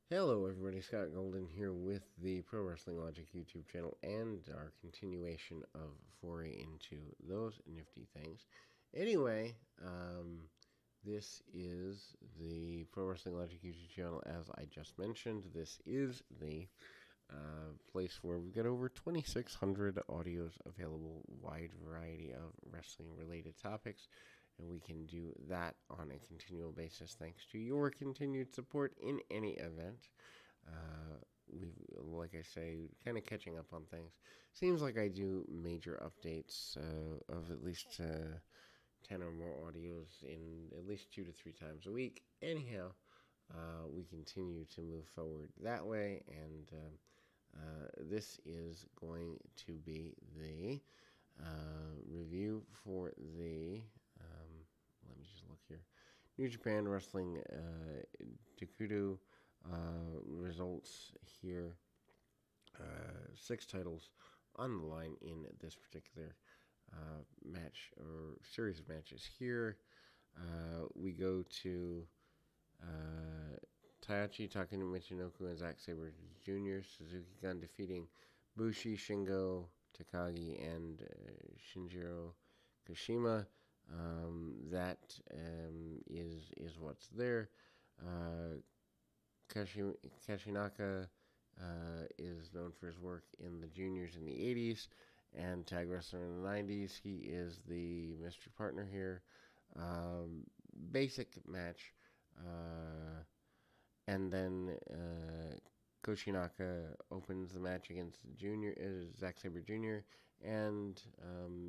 Hello, everybody. Scott Golden here with the Pro Wrestling Logic YouTube channel and our continuation of foray into those nifty things. Anyway, this is the Pro Wrestling Logic YouTube channel, as I just mentioned. This is the place where we've got over 2,600 audios available, wide variety of wrestling related topics, and we can do that on a continual basis thanks to your continued support in any event. We, like I say, kind of catching up on things. Seems like I do major updates of at least 10 or more audios in at least 2 to 3 times a week. Anyhow, we continue to move forward that way, and this is going to be the review for the, let me just look here, New Japan Wrestling Dokudo results here. 6 titles on the line in this particular match or series of matches here. We go to Taichi, Takano Michinoku, and Zack Sabre Jr. Suzuki Gun defeating Bushi, Shingo, Takagi, and Shinjiro Kashima. That is what's there. Kashinaka is known for his work in the juniors in the 80s and tag wrestler in the 90s. He is the mystery partner here. Basic match. And then Koshinaka opens the match against Junior, Zack Sabre Jr., and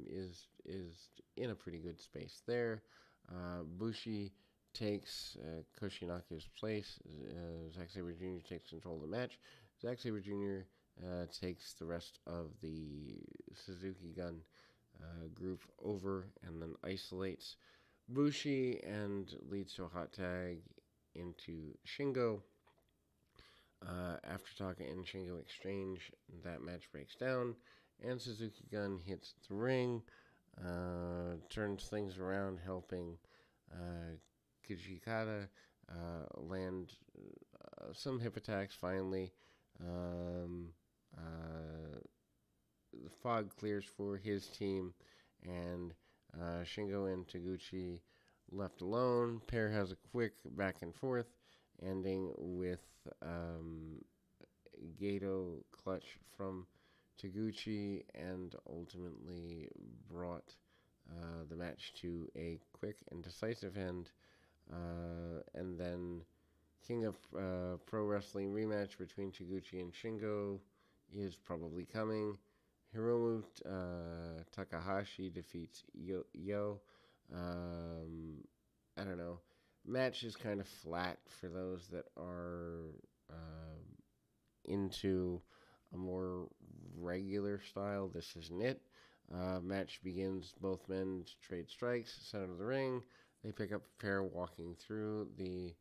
is in a pretty good space there. Bushi takes Koshinaka's place. Zack Sabre Jr. takes control of the match. Zack Sabre Jr. Takes the rest of the Suzuki Gun group over and then isolates Bushi and leads to a hot tag into Shingo. After Taka and Shingo exchange, that match breaks down, and Suzuki Gun hits the ring, turns things around, helping Kujikata land some hip attacks finally. The fog clears for his team, and Shingo and Taguchi left alone. Pair has a quick back and forth, ending with Gato clutch from Taguchi, and ultimately brought the match to a quick and decisive end. And then King of Pro Wrestling rematch between Taguchi and Shingo is probably coming. Hiromu Takahashi defeats Yo. I don't know. Match is kind of flat for those that are into a more regular style. This isn't it. Match begins. Both men trade strikes. Center of the ring. They pick up a pair walking through the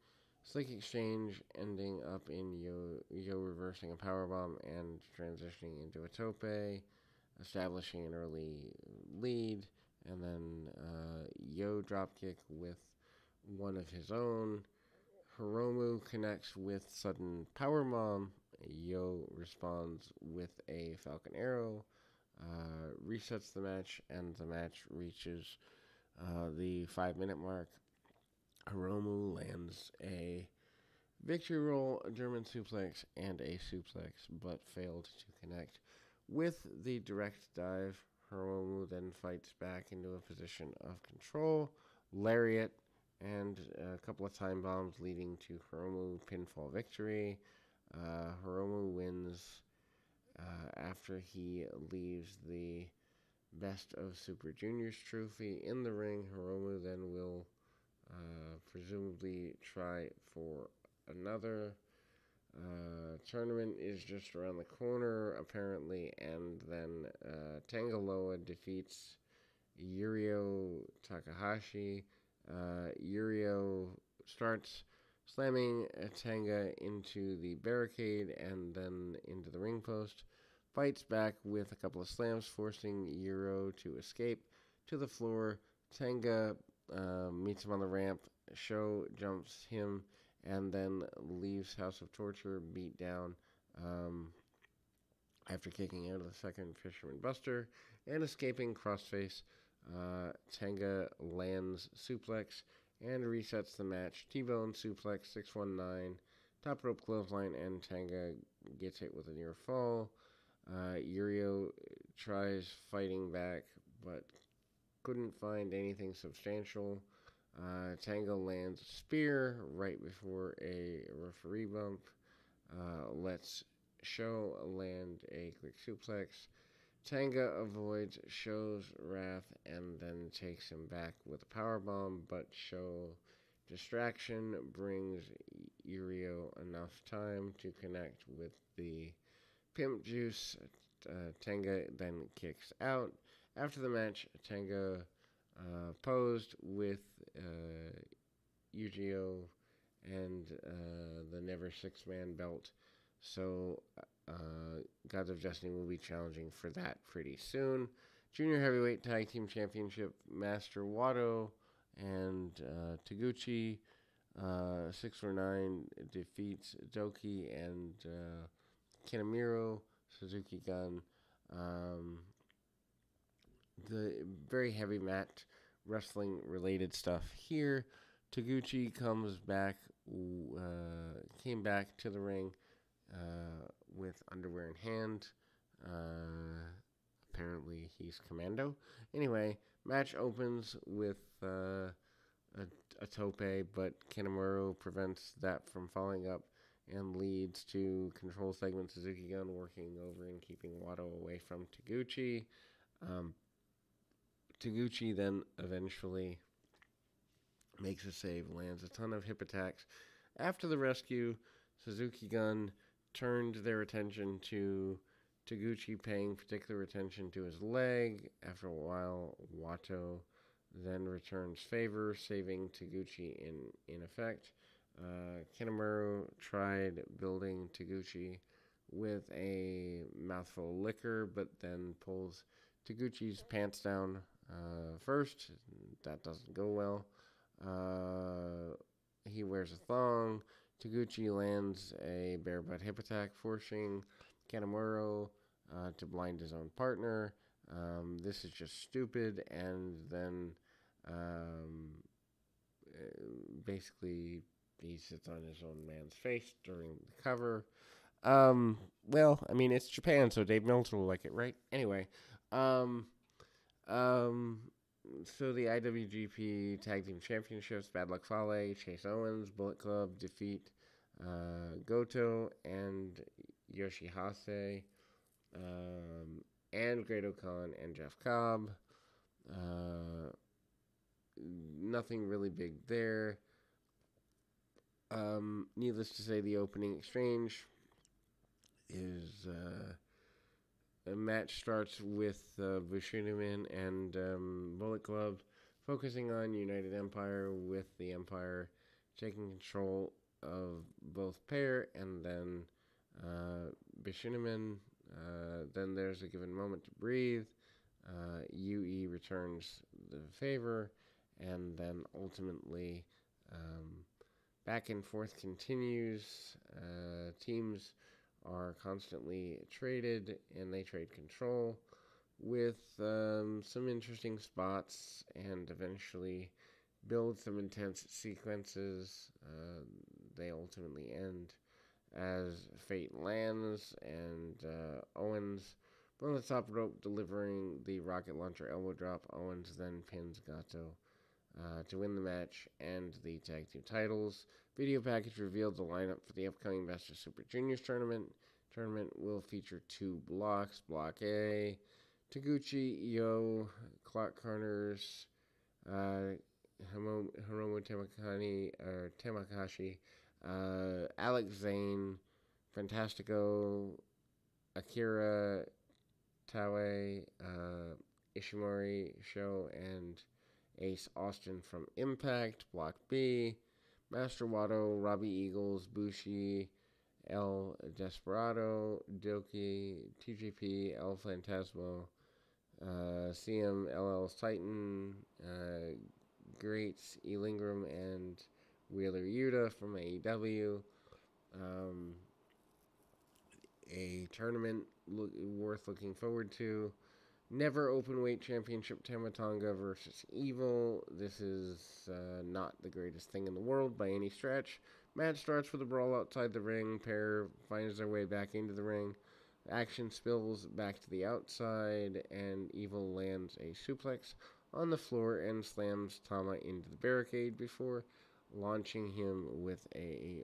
slick exchange, ending up in Yo reversing a powerbomb and transitioning into a tope, establishing an early lead, and then Yo dropkick with one of his own. Hiromu connects with sudden powerbomb. Yo responds with a Falcon Arrow, resets the match, and the match reaches the 5-minute mark. Hiromu lands a victory roll, a German suplex, and a suplex, but failed to connect with the direct dive. Hiromu then fights back into a position of control, lariat, and a couple of time bombs leading to Hiromu pinfall victory. Hiromu wins after he leaves the Best of Super Juniors trophy in the ring. Hiromu then will presumably try for another. Tournament is just around the corner, apparently, and then Tangaloa defeats Yurio Takahashi. Yurio starts slamming Tanga into the barricade and then into the ring post. Fights back with a couple of slams, forcing Yuro to escape to the floor. Tanga meets him on the ramp. Sho jumps him and then leaves House of Torture beat down after kicking out of the second Fisherman Buster and escaping crossface. Tanga lands suplex and resets the match. T-bone suplex 619, top rope clothesline, and Tanga gets hit with a near fall. Yurio tries fighting back, but couldn't find anything substantial. Tanga lands a spear right before a referee bump. Lets Show land a quick suplex. Tanga avoids Show's wrath and then takes him back with a powerbomb, but Show distraction brings Yurio enough time to connect with the Pimp Juice. Tanga then kicks out. After the match, Tanga posed with Yu-Gi-Oh! And the Never Six-Man belt. So, Gods of Destiny will be challenging for that pretty soon. Junior Heavyweight Tag Team Championship, Master Wato and Taguchi. 649 defeats Doki and Kanemaru. Suzuki Gun. The very heavy mat wrestling related stuff here. Taguchi came back to the ring with underwear in hand. Apparently he's commando. Anyway, match opens with a tope, but Kanemaru prevents that from falling up and leads to control segment Suzuki Gun working over and keeping Wato away from Taguchi. Taguchi then eventually makes a save, lands a ton of hip attacks. After the rescue, Suzuki Gun turned their attention to Taguchi paying particular attention to his leg. After a while, Wato then returns favor, saving Taguchi in effect. Kanemaru tried building Taguchi with a mouthful of liquor, but then pulls Taguchi's pants down first. That doesn't go well. He wears a thong. Taguchi lands a bare butt hip attack, forcing Kanemaru to blind his own partner. This is just stupid, and then basically he sits on his own man's face during the cover. Well, I mean, it's Japan, so Dave Meltzer will like it, right? Anyway, so the IWGP Tag Team Championships, Bad Luck Fale, Chase Owens, Bullet Club defeat Goto and Yoshihase, and Great-O-Khan and Jeff Cobb. Nothing really big there. Needless to say, the opening exchange is a match starts with Bushinaman and Bullet Club focusing on United Empire, with the Empire taking control of both pair, and then Bushinaman. Then there's a given moment to breathe. UE returns the favor, and then ultimately back and forth continues. Teams are constantly traded, and they trade control with some interesting spots, and eventually build some intense sequences. They ultimately end as Fate lands, and Owens on the top rope delivering the rocket launcher elbow drop. Owens then pins Gato to win the match and the tag team titles. Video package revealed the lineup for the upcoming Best of Super Juniors tournament. Tournament will feature 2 blocks. Block A, Taguchi, Io, Clock Corners, Hiromu Tamakashi, Alex Zane, Fantastico, Akira Taue, Ishimori Sho, and Ace Austin from Impact. Block B, Master Wato, Robbie Eagles, Bushi, El Desperado, Doki, TGP, El Fantasmo, CM, LL Titan, Greats, Elingram, and Wheeler Yuta from AEW. Um, a tournament worth looking forward to. Never Openweight Championship, Tama Tonga versus Evil. This is not the greatest thing in the world by any stretch. Match starts with a brawl outside the ring. Pair finds their way back into the ring. Action spills back to the outside, and Evil lands a suplex on the floor and slams Tama into the barricade before launching him with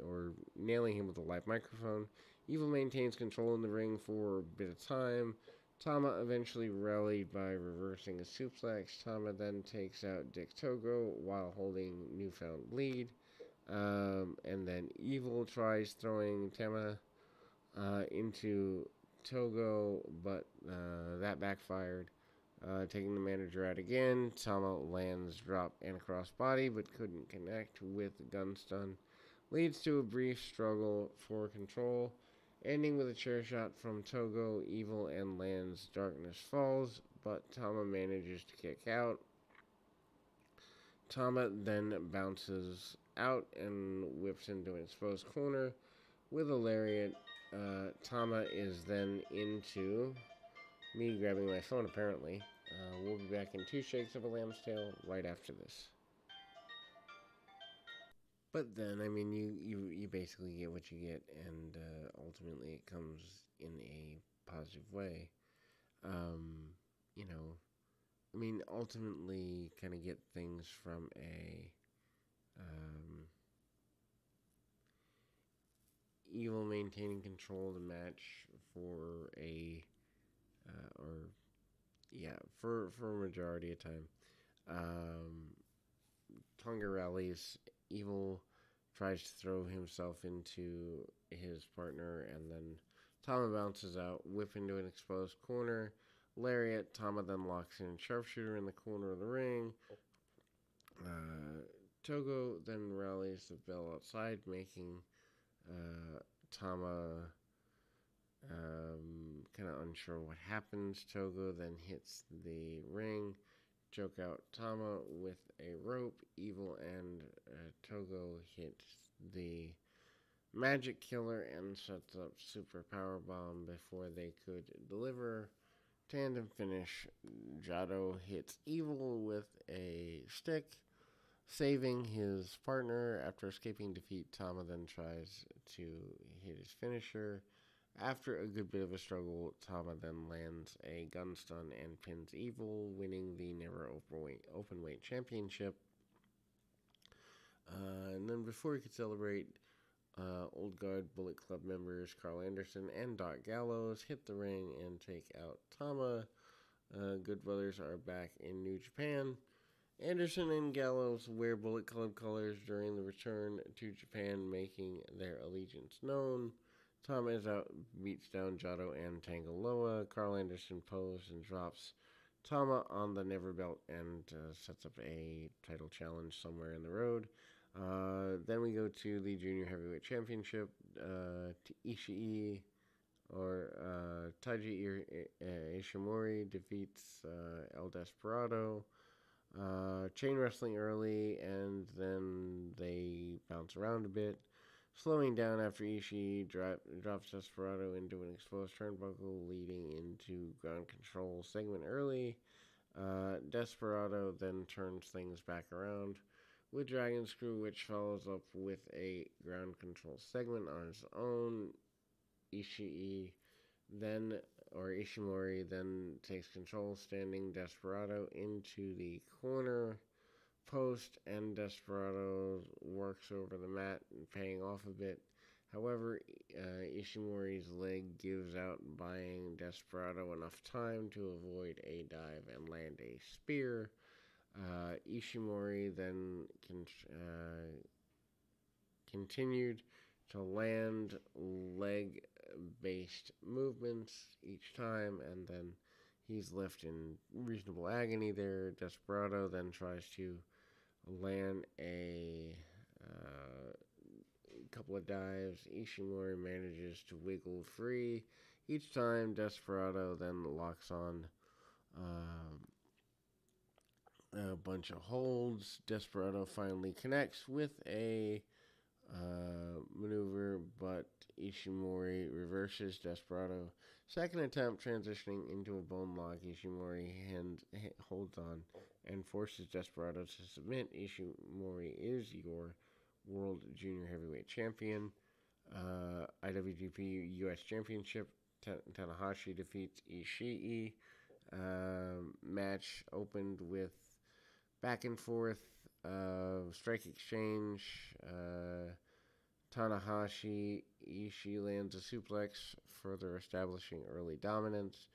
or nailing him with a live microphone. Evil maintains control in the ring for a bit of time. Tama eventually rallied by reversing a suplex. Tama then takes out Dick Togo while holding newfound lead. And then Evil tries throwing Tama into Togo, but that backfired. Taking the manager out again, Tama lands drop and crossbody, but couldn't connect with Gunstun. Leads to a brief struggle for control, ending with a chair shot from Togo. Evil and lands Darkness Falls, but Tama manages to kick out. Tama then bounces out and whips into an exposed corner with a lariat. Tama is then into me grabbing my phone, apparently. We'll be back in 2 shakes of a lamb's tail right after this. But then, I mean, you basically get what you get, and ultimately it comes in a positive way. Um, you know, I mean, ultimately, kind of get things from a Evil maintaining control of the match for or yeah, for a majority of time. Um, Tonga rallies. Evil tries to throw himself into his partner, and then Tama bounces out, whip into an exposed corner. Lariat. Tama then locks in sharpshooter in the corner of the ring. Togo then rallies the bell outside, making Tama kind of unsure what happens. Togo then hits the ring, choke out Tama with a rope. Evil and Togo hit the Magic Killer and sets up Super Power Bomb before they could deliver. Tandem finish. Jado hits Evil with a stick, saving his partner. After escaping defeat, Tama then tries to hit his finisher. After a good bit of a struggle, Tama then lands a gun stun and pins Evil, winning the Never Openweight Championship. And then before he could celebrate, Old Guard Bullet Club members Carl Anderson and Doc Gallows hit the ring and take out Tama. Good Brothers are back in New Japan. Anderson and Gallows wear Bullet Club colors during the return to Japan, making their allegiance known. Tama is out, beats down Jado and Tangaloa. Carl Anderson poses and drops Tama on the Never Belt and sets up a title challenge somewhere in the road. Then we go to the Junior Heavyweight Championship. Ishii Taiji Ishimori defeats El Desperado. Chain wrestling early, and then they bounce around a bit, slowing down after Ishii drops Desperado into an exposed turnbuckle, leading into ground control segment early. Desperado then turns things back around with Dragon Screw, which follows up with a ground control segment on its own. Ishimori then takes control, standing Desperado into the corner post, and Desperado works over the mat and paying off a bit. However, Ishimori's leg gives out, buying Desperado enough time to avoid a dive and land a spear. Ishimori then continued to land leg-based movements each time, and then he's left in reasonable agony there. Desperado then tries to land a couple of dives. Ishimori manages to wiggle free each time. Desperado then locks on A bunch of holds. Desperado finally connects with a maneuver, but Ishimori reverses Desperado. Second attempt, transitioning into a bone lock. Ishimori holds on and forces Desperado to submit. Ishimori is your World Junior Heavyweight Champion. IWGP US Championship. Tanahashi defeats Ishii. Match opened with back and forth, strike exchange. Tanahashi, Ishii lands a suplex, further establishing early dominance.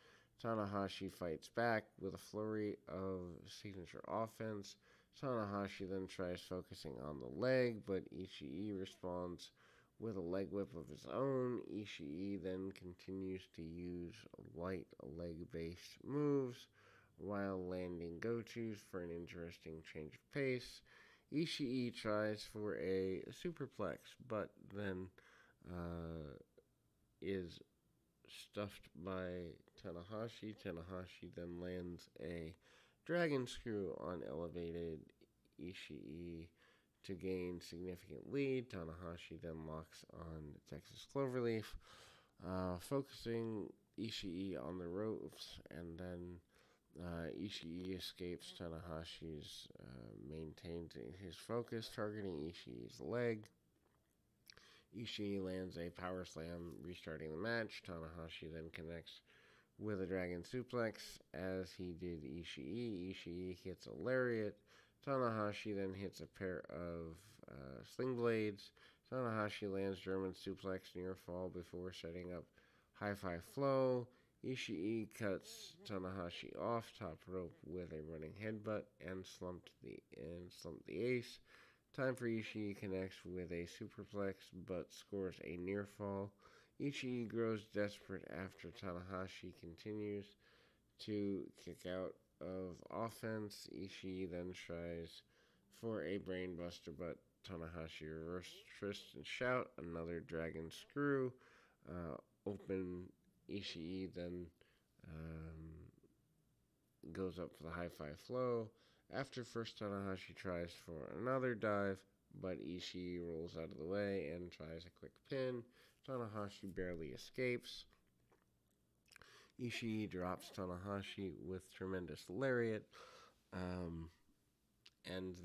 Tanahashi fights back with a flurry of signature offense. Tanahashi then tries focusing on the leg, but Ishii responds with a leg whip of his own. Ishii then continues to use light leg-based moves while landing go-tos for an interesting change of pace. Ishii tries for a superplex, but then is stuffed by Tanahashi. Tanahashi then lands a dragon screw on elevated Ishii to gain significant lead. Tanahashi then locks on Texas Cloverleaf, focusing Ishii on the ropes, and then Ishii escapes Tanahashi's, maintains his focus, targeting Ishii's leg. Ishii lands a power slam, restarting the match. Tanahashi then connects with a dragon suplex, as he did Ishii. Ishii hits a lariat. Tanahashi then hits a pair of sling blades. Tanahashi lands German suplex near fall before setting up high-five flow. Ishii cuts Tanahashi off top rope with a running headbutt and slumped the ace. Time for Ishii connects with a superplex but scores a near fall. Ishii grows desperate after Tanahashi continues to kick out of offense. Ishii then tries for a brainbuster, but Tanahashi reverses twist and shout. Another dragon screw. Open Ishii then goes up for the high-five flow. After first, Tanahashi tries for another dive, but Ishii rolls out of the way and tries a quick pin. Tanahashi barely escapes. Ishii drops Tanahashi with tremendous lariat, and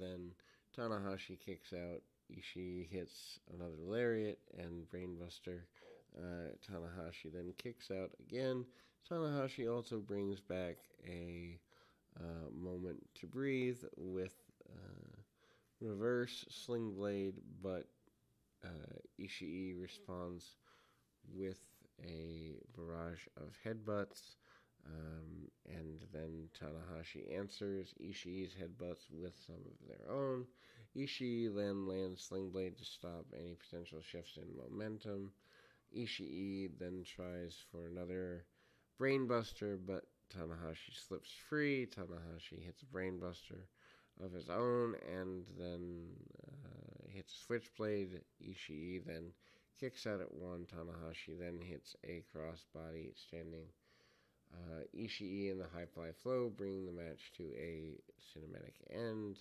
then Tanahashi kicks out. Ishii hits another lariat and brainbuster. Tanahashi then kicks out again. Tanahashi also brings back a moment to breathe with reverse sling blade, but Ishii responds with a barrage of headbutts, and then Tanahashi answers Ishii's headbutts with some of their own. Ishii then lands sling blade to stop any potential shifts in momentum. Ishii then tries for another brainbuster, but Tanahashi slips free. Tanahashi hits a brainbuster of his own and then hits a switchblade. Ishii then kicks out at one. Tanahashi then hits a crossbody extending Ishii in the high-fly flow, bringing the match to a cinematic end.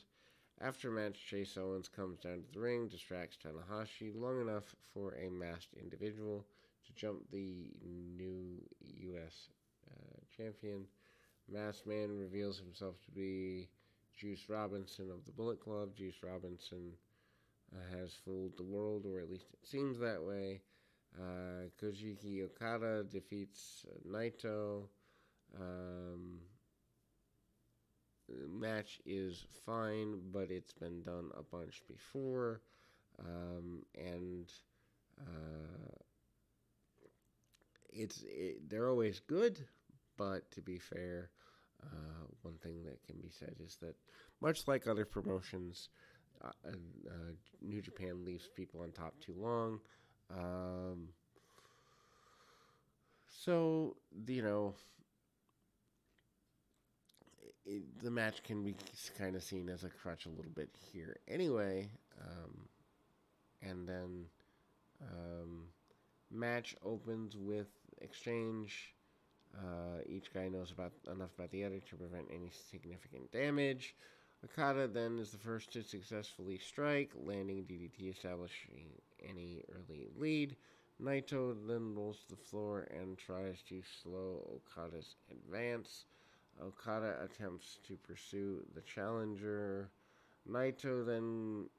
After match, Chase Owens comes down to the ring, distracts Tanahashi long enough for a masked individual to jump the new U.S. Champion. Masked Man reveals himself to be Juice Robinson of the Bullet Club. Juice Robinson has fooled the world, or at least it seems that way. Kojiki Okada defeats Naito. The match is fine, but it's been done a bunch before, and they're always good. But to be fair, one thing that can be said is that, much like other promotions, New Japan leaves people on top too long. So, the match can be kind of seen as a crutch a little bit here anyway. And then match opens with exchange. Each guy knows enough about the other to prevent any significant damage. Okada then is the first to successfully strike, landing DDT, establishing any early lead. Naito then rolls to the floor and tries to slow Okada's advance. Okada attempts to pursue the challenger. Naito then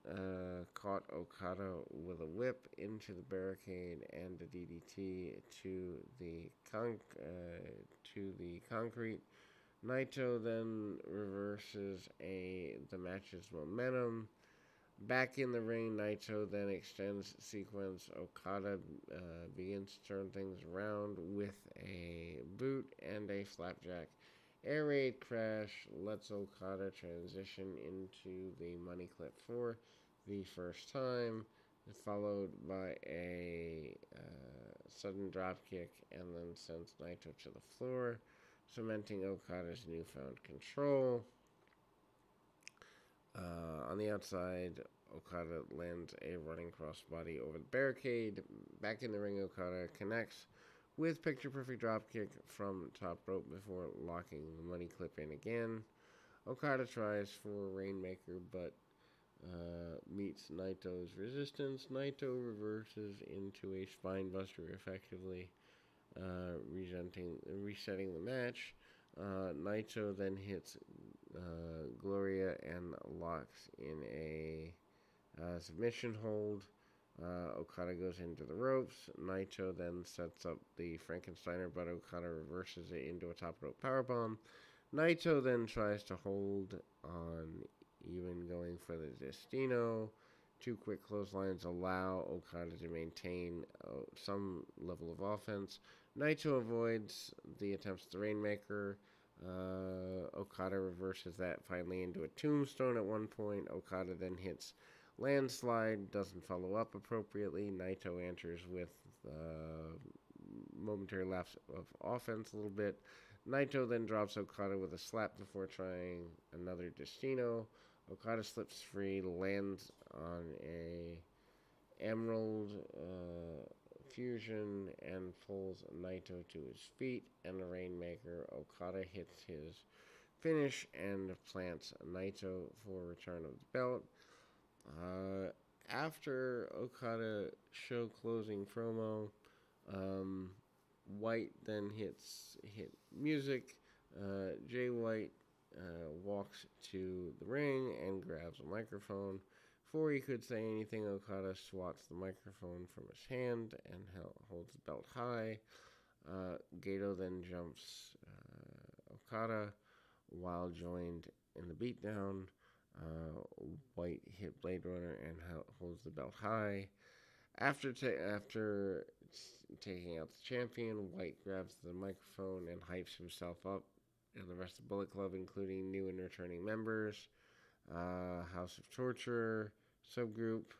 caught Okada with a whip into the barricade and a DDT to the concrete. Naito then reverses the match's momentum. Back in the ring, Naito then extends sequence. Okada begins to turn things around with a boot and a flapjack. Air raid crash lets Okada transition into the money clip for the first time, followed by a sudden drop kick, and then sends Naito to the floor, cementing Okada's newfound control. On the outside, Okada lands a running crossbody over the barricade. Back in the ring, Okada connects with picture-perfect dropkick from top rope before locking the money clip in again. Okada tries for a Rainmaker, but meets Naito's resistance. Naito reverses into a spinebuster, effectively resetting the match. Naito then hits Gloria and locks in a submission hold. Okada goes into the ropes. Naito then sets up the Frankensteiner, but Okada reverses it into a top rope powerbomb. Naito then tries to hold on, even going for the Destino. Two quick clotheslines allow Okada to maintain some level of offense. Naito avoids the attempts at the Rainmaker. Okada reverses that finally into a tombstone at one point. Okada then hits landslide, doesn't follow up appropriately. Naito enters with momentary lapse of offense a little bit. Naito then drops Okada with a slap before trying another Destino. Okada slips free, lands on a Emerald Fusion, and pulls Naito to his feet, and the Rainmaker. Okada hits his finish and plants Naito for return of the belt. After Okada show closing promo, White then hit music. Jay White walks to the ring and grabs a microphone. Before he could say anything, Okada swats the microphone from his hand and holds the belt high. Gato then jumps Okada while joined in the beatdown. White hit Blade Runner and holds the belt high. After taking out the champion, White grabs the microphone and hypes himself up and the rest of Bullet Club, including new and returning members. House of Torture subgroup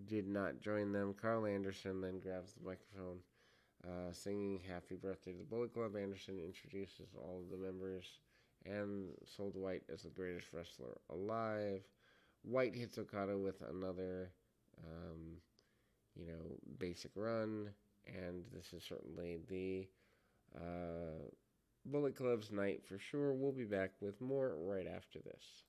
did not join them. Carl Anderson then grabs the microphone, singing Happy Birthday to the Bullet Club. Anderson introduces all of the members and sold White as the greatest wrestler alive. White hits Okada with another, basic run, and this is certainly the Bullet Club's night for sure. We'll be back with more right after this.